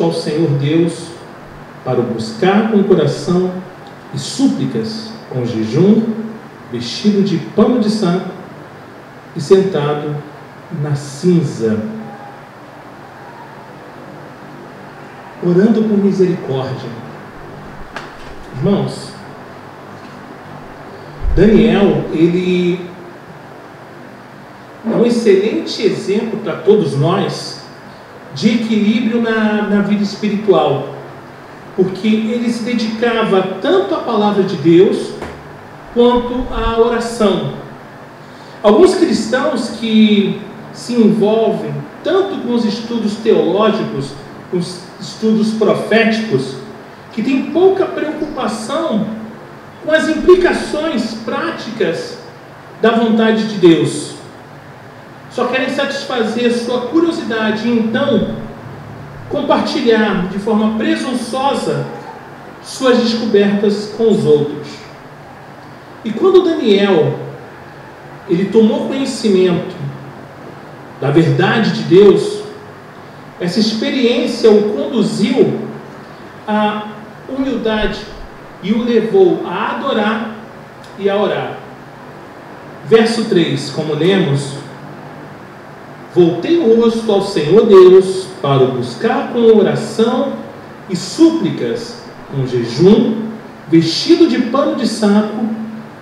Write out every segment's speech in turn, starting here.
ao Senhor Deus para o buscar com coração e súplicas, com jejum, vestido de pano de saco e sentado na cinza, orando por misericórdia. Irmãos, Daniel, ele é um excelente exemplo para todos nós de equilíbrio na vida espiritual, porque ele se dedicava tanto à palavra de Deus quanto à oração. Alguns cristãos que se envolvem tanto com os estudos teológicos, com os estudos proféticos, que têm pouca preocupação com as implicações práticas da vontade de Deus. Só querem satisfazer sua curiosidade e então compartilhar de forma presunçosa suas descobertas com os outros. E quando Daniel ele tomou conhecimento da verdade de Deus, essa experiência o conduziu à humildade e o levou a adorar e a orar. Verso 3, como lemos: voltei o rosto ao Senhor Deus para o buscar com oração e súplicas, com jejum, vestido de pano de saco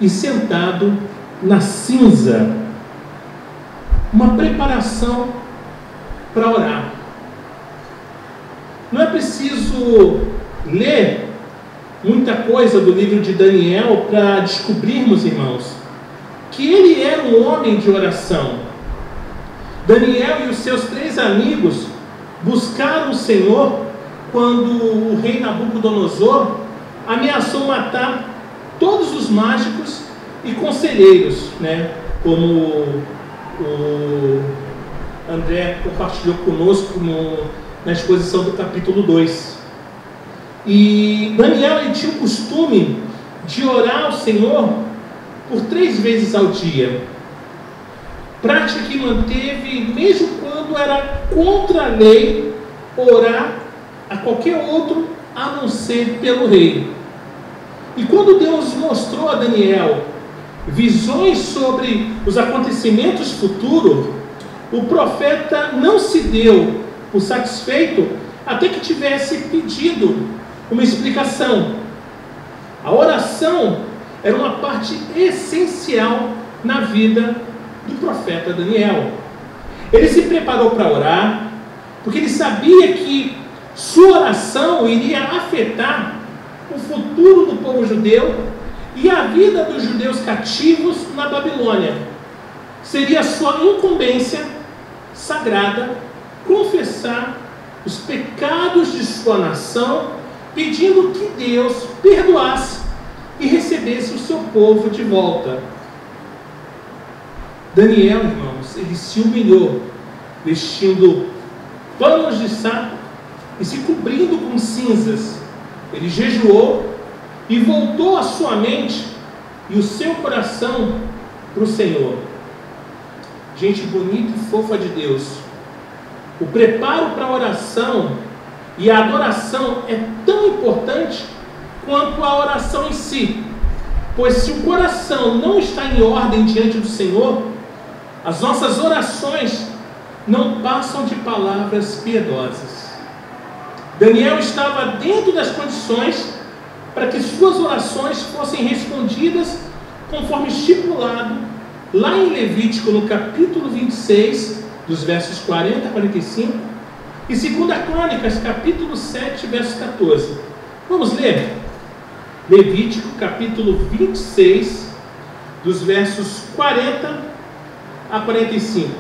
e sentado na cinza. Uma preparação para orar. Não é preciso ler muita coisa do livro de Daniel para descobrirmos, irmãos, que ele era um homem de oração. Daniel e os seus 3 amigos buscaram o Senhor quando o rei Nabucodonosor ameaçou matar todos os mágicos e conselheiros, como o André compartilhou conosco na exposição do capítulo 2. E Daniel ele tinha o costume de orar ao Senhor por 3 vezes ao dia. Prática que manteve mesmo quando era contra a lei orar a qualquer outro a não ser pelo rei. E quando Deus mostrou a Daniel visões sobre os acontecimentos futuros, o profeta não se deu por satisfeito até que tivesse pedido uma explicação. A oração era uma parte essencial na vida do profeta Daniel. Ele se preparou para orar, porque ele sabia que sua oração iria afetar o futuro do povo judeu e a vida dos judeus cativos na Babilônia. Seria sua incumbência sagrada confessar os pecados de sua nação, pedindo que Deus perdoasse e recebesse o seu povo de volta. Daniel, irmãos, ele se humilhou, vestindo panos de saco e se cobrindo com cinzas. Ele jejuou e voltou a sua mente e o seu coração para o Senhor. Gente bonita e fofa de Deus, o preparo para a oração e a adoração é tão importante quanto a oração em si, pois se o coração não está em ordem diante do Senhor, as nossas orações não passam de palavras piedosas. Daniel estava dentro das condições para que suas orações fossem respondidas conforme estipulado lá em Levítico, no capítulo 26, dos versos 40 a 45, e 2 Crônicas, capítulo 7, verso 14. Vamos ler? Levítico, capítulo 26, dos versos 40 a 45.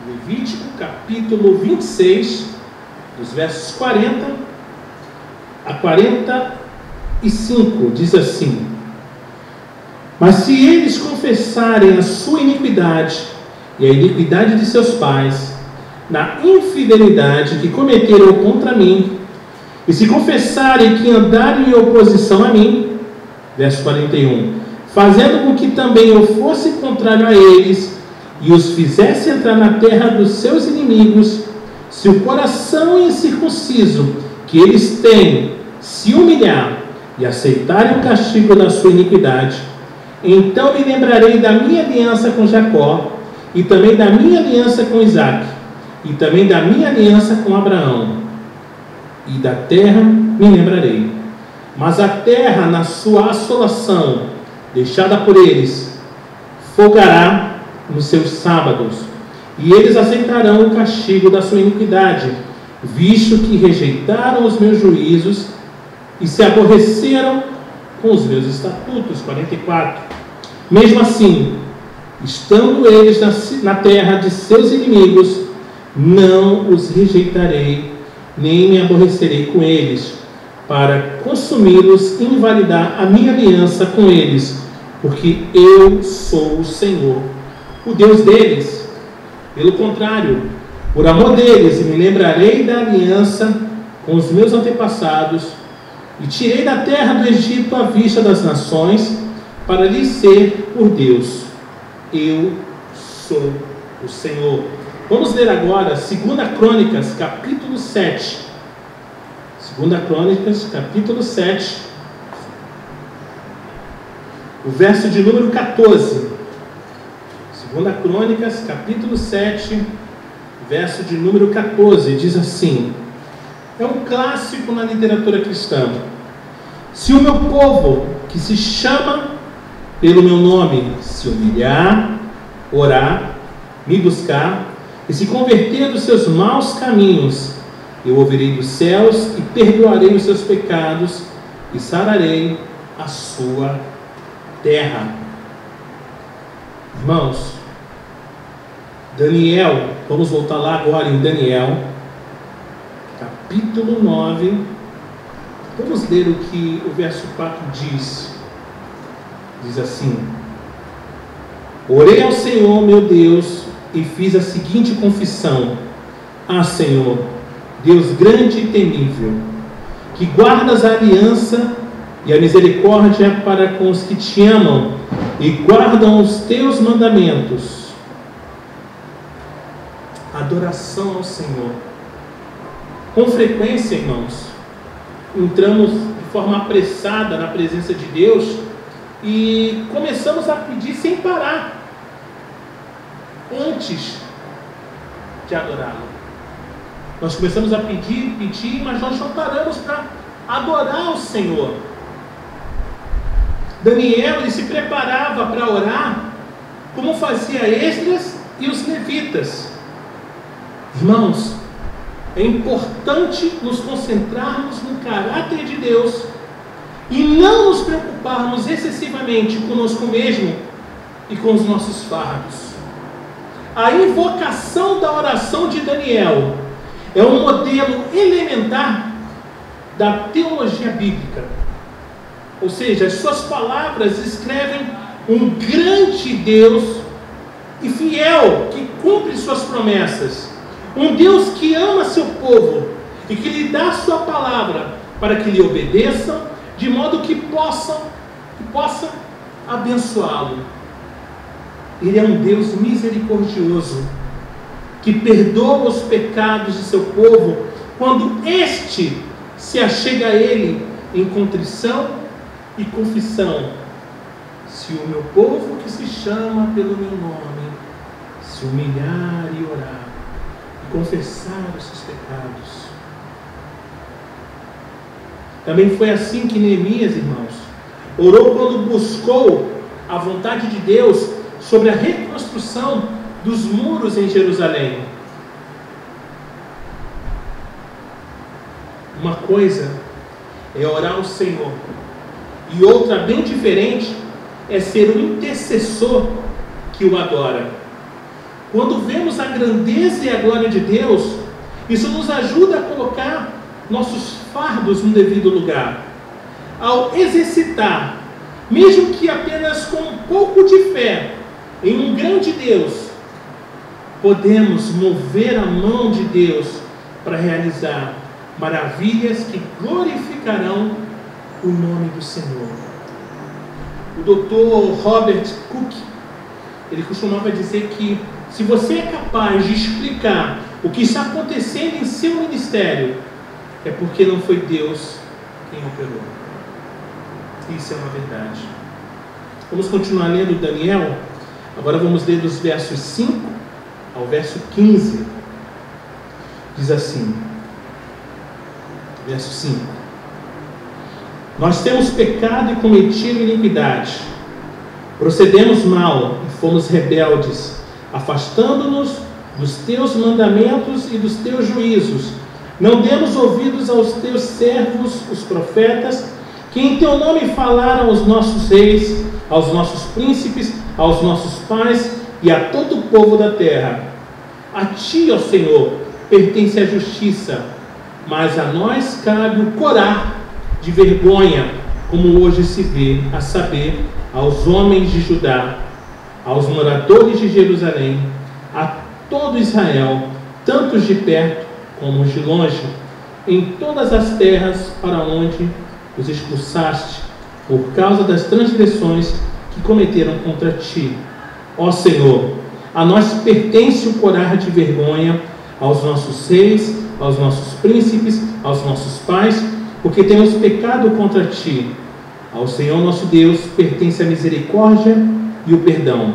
Levítico, capítulo 26, dos versos 40 a 45, diz assim: mas se eles confessarem a sua iniquidade e a iniquidade de seus pais, na infidelidade que cometeram contra mim, e se confessarem que andaram em oposição a mim, verso 41, fazendo com que também eu fosse contrário a eles, e os fizesse entrar na terra dos seus inimigos, se o coração incircunciso que eles têm se humilhar e aceitarem o castigo da sua iniquidade, então me lembrarei da minha aliança com Jacó, e também da minha aliança com Isaque, e também da minha aliança com Abraão, e da terra me lembrarei. Mas a terra, na sua assolação, deixada por eles, folgará nos seus sábados, e eles aceitarão o castigo da sua iniquidade, visto que rejeitaram os meus juízos e se aborreceram com os meus estatutos. 44. Mesmo assim, estando eles na terra de seus inimigos, não os rejeitarei, nem me aborrecerei com eles, para consumi-los e invalidar a minha aliança com eles, porque eu sou o Senhor, o Deus deles. Pelo contrário, por amor deles, me lembrarei da aliança com os meus antepassados, e tirei da terra do Egito à vista das nações, para lhes ser por Deus. Eu sou o Senhor. Vamos ler agora 2 Crônicas, capítulo 7. 2 Crônicas, capítulo 7, o verso de número 14. 2 Crônicas, capítulo 7, verso de número 14, diz assim: é um clássico na literatura cristã. Se o meu povo, que se chama pelo meu nome, se humilhar, orar, me buscar e se converter dos seus maus caminhos, eu ouvirei dos céus e perdoarei os seus pecados e sararei a sua terra. Irmãos, Daniel, vamos voltar lá agora em Daniel, capítulo 9, vamos ler o que o verso 4 diz. Diz assim: orei ao Senhor meu Deus e fiz a seguinte confissão: ah, Senhor, Deus grande e temível, que guardas a aliança e a misericórdia para com os que te amam e guardam os teus mandamentos. Adoração ao Senhor. Com frequência, irmãos, entramos de forma apressada na presença de Deus e começamos a pedir sem parar antes de adorá-lo. Nós começamos a pedir, mas nós não paramos para adorar o Senhor. Daniel, ele se preparava para orar como fazia Esdras e os levitas. Irmãos, é importante nos concentrarmos no caráter de Deus e não nos preocuparmos excessivamente conosco mesmo e com os nossos fardos. A invocação da oração de Daniel é um modelo elementar da teologia bíblica. Ou seja, as suas palavras escrevem um grande Deus e fiel, que cumpre suas promessas. Um Deus que ama seu povo e que lhe dá sua palavra para que lhe obedeçam, de modo que possa abençoá-lo. Ele é um Deus misericordioso, que perdoa os pecados de seu povo quando este se achega a ele em contrição e confissão. Se o meu povo, que se chama pelo meu nome, se humilhar e orar e confessar os seus pecados. Também foi assim que Neemias, irmãos, orou quando buscou a vontade de Deus sobre a reconstrução dos muros em Jerusalém. Uma coisa é orar ao Senhor, e outra bem diferente é ser o intercessor que o adora. Quando vemos a grandeza e a glória de Deus, isso nos ajuda a colocar nossos fardos no devido lugar. Ao exercitar, mesmo que apenas com um pouco de fé, em um grande Deus, podemos mover a mão de Deus para realizar maravilhas que glorificarão o nome do Senhor. O Dr. Robert Cook, ele costumava dizer que se você é capaz de explicar o que está acontecendo em seu ministério, é porque não foi Deus quem operou. Isso é uma verdade. Vamos continuar lendo Daniel. Agora vamos ler dos versos 5 ao verso 15. Diz assim, verso 5: Nós temos pecado e cometido iniquidade, procedemos mal e fomos rebeldes, afastando-nos dos teus mandamentos e dos teus juízos. Não demos ouvidos aos teus servos, os profetas, que em teu nome falaram aos nossos reis, aos nossos príncipes, aos nossos pais e a todo o povo da terra. A ti, ó Senhor, pertence a justiça, mas a nós cabe o corar de vergonha, como hoje se vê, a saber, aos homens de Judá, aos moradores de Jerusalém, a todo Israel, tanto os de perto como os de longe, em todas as terras para onde os expulsaste, por causa das transgressões que cometeram contra ti. Ó Senhor, a nós pertence o corar de vergonha, aos nossos reis, aos nossos príncipes, aos nossos pais, porque temos pecado contra ti. Ao Senhor nosso Deus pertence a misericórdia e o perdão,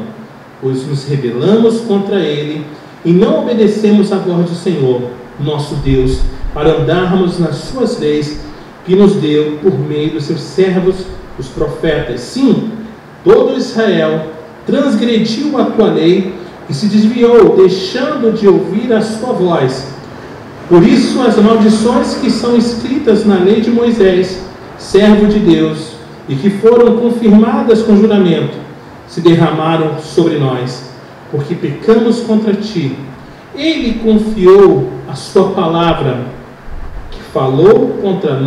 pois nos rebelamos contra Ele e não obedecemos à voz do Senhor, nosso Deus, para andarmos nas suas leis que nos deu por meio dos seus servos, os profetas. Sim, todo Israel transgrediu a tua lei e se desviou, deixando de ouvir a sua voz. Por isso, as maldições que são escritas na lei de Moisés, servo de Deus, e que foram confirmadas com juramento, se derramaram sobre nós, porque pecamos contra ti. Ele confiou a sua palavra, que falou contra nós